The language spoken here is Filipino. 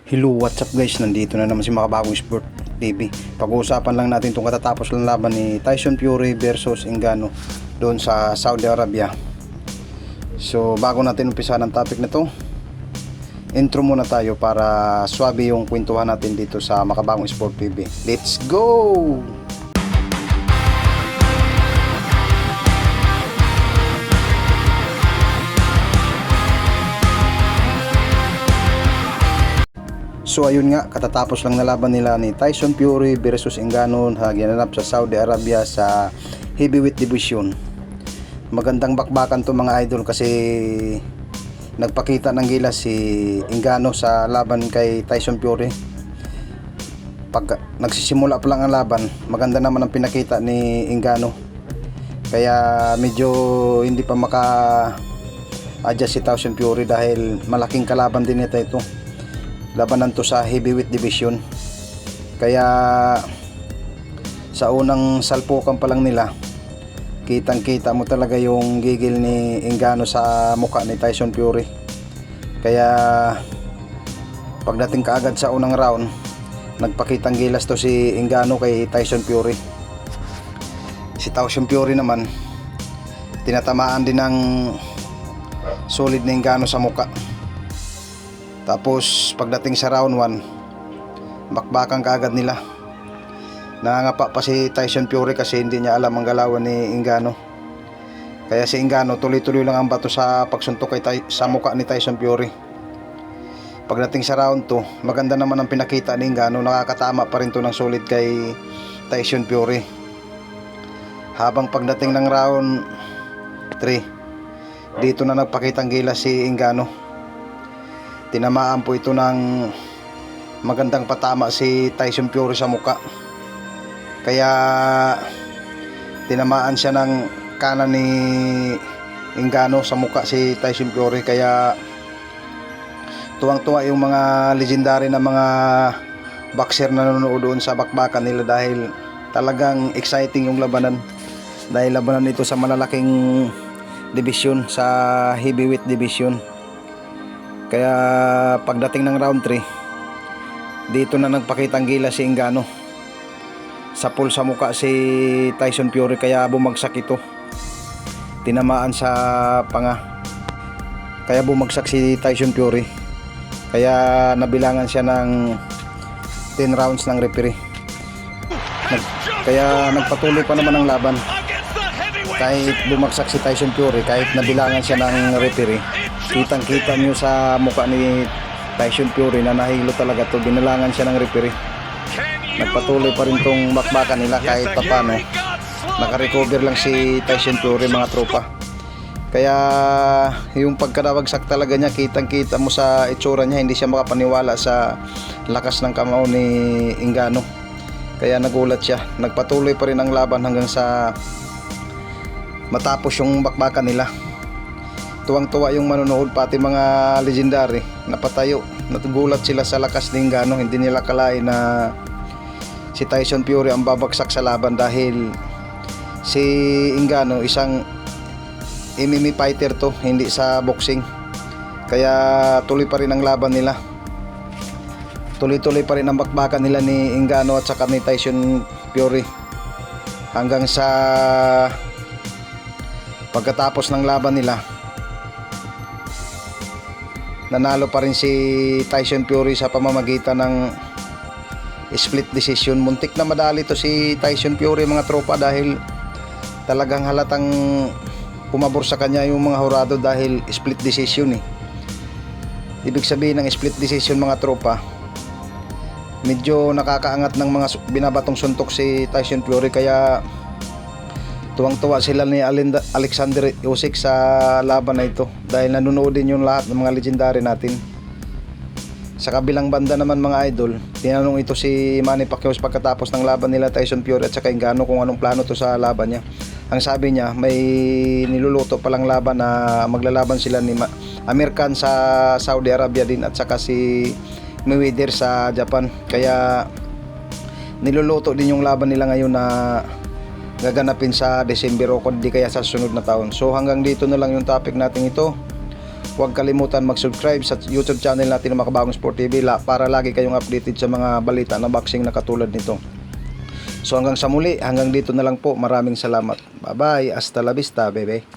Hello, what's up guys? Nandito na naman si Makabagong Sport TV. Pag-uusapan lang natin itong katatapos lang laban ni Tyson Fury versus Ngannou doon sa Saudi Arabia. So bago natin umpisa ng topic na to, intro muna tayo para swabe yung kwentuhan natin dito sa Makabagong Sport TV. Let's go! So ayun nga, katatapos lang na laban nila ni Tyson Fury versus Ngannou na ginanap sa Saudi Arabia sa heavyweight division. Magandang bakbakan to mga idol kasi nagpakita ng gilas si Ngannou sa laban kay Tyson Fury. Pag nagsisimula pa lang ang laban, maganda naman ang pinakita ni Ngannou. Kaya medyo hindi pa maka-adjust si Tyson Fury dahil malaking kalaban din ito. Labanan to sa heavyweight division. Kaya sa unang salpukan pa lang nila, kitang kita mo talaga yung gigil ni Ngannou sa mukha ni Tyson Fury. Kaya pagdating kaagad sa unang round, nagpakitang gilas to si Ngannou kay Tyson Fury. Si Tyson Fury naman tinatamaan din ng solid ni Ngannou sa mukha. Tapos pagdating sa round 1, bakbakan kaagad nila. Nangangapa pa si Tyson Fury kasi hindi niya alam ang galawan ni Ngannou. Kaya si Ngannou tuloy-tuloy lang ang bato sa pagsuntok sa mukha ni Tyson Fury. Pagdating sa round 2, maganda naman ang pinakita ni Ngannou, nakakatama pa rin to ng solid kay Tyson Fury. Habang pagdating ng round 3, dito na nagpakitang gilas si Ngannou. Tinamaan po ito ng magandang patama si Tyson Fury sa muka. Kaya tinamaan siya ng kanan ni Ngannou sa muka si Tyson Fury. Kaya tuwang-tuwa yung mga legendary na mga boxer na nanonood doon sa bakbakan nila dahil talagang exciting yung labanan. Dahil labanan ito sa malalaking division, sa heavyweight division. Kaya pagdating ng round 3, dito na nagpakitang gila si Ngannou. Sapul sa muka si Tyson Fury kaya bumagsak ito. Tinamaan sa panga. Kaya bumagsak si Tyson Fury. Kaya nabilangan siya ng 10 rounds ng referee. Kaya nagpatuloy pa naman ang laban. Kahit bumagsak si Tyson Fury, kahit nabilangan siya ng referee, kitang kita nyo sa mukha ni Tyson Fury na nahilo talaga to. Binalangan siya ng referee. Nagpatuloy pa rin tong bakbakan nila kahit papano. Nakarecover lang si Tyson Fury mga tropa. Kaya yung pagkadawagsak talaga niya, kitang kita mo sa itsura niya, hindi siya makapaniwala sa lakas ng kamao ni Ngannou. Kaya nagulat siya. Nagpatuloy pa rin ang laban hanggang sa matapos yung bakbakan nila. Tuwang-tuwa yung manonood, pati mga legendary napatayo. Nagulat sila sa lakas ni Ngannou. Hindi nila kalain na si Tyson Fury ang babagsak sa laban dahil si Ngannou isang MMA fighter to, hindi sa boxing. Kaya tuloy pa rin ang laban nila. Tuloy-tuloy pa rin ang bakbakan nila ni Ngannou at saka ni Tyson Fury hanggang sa pagkatapos ng laban nila. Nanalo pa rin si Tyson Fury sa pamamagitan ng split decision. Muntik na madali to si Tyson Fury mga tropa dahil talagang halatang pumabor sa kanya yung mga hurado dahil split decision . Ibig sabihin ng split decision mga tropa, medyo nakakaangat ng mga binabatong suntok si Tyson Fury. Kaya tuwang-tuwa sila ni Alexander Usyk sa laban na ito dahil nanonood din yung lahat ng mga legendary natin. Sa kabilang banda naman mga idol, tinanong ito si Manny Pacquiao pagkatapos ng laban nila Tyson Fury at saka Ngannou kung anong plano to sa laban niya. Ang sabi niya, may niluluto palang laban na maglalaban sila ni Amir Khan sa Saudi Arabia din at saka si Mayweather sa Japan. Kaya niluluto din yung laban nila ngayon na gaganapin sa December o kundi kaya sa sunod na taon. So hanggang dito na lang yung topic natin ito. huwag kalimutan mag-subscribe sa YouTube channel natin ng Makabagong Sport TV para lagi kayong updated sa mga balita na boxing na katulad nito. So hanggang sa muli, hanggang dito na lang po. Maraming salamat. Bye bye, hasta la vista, bebe.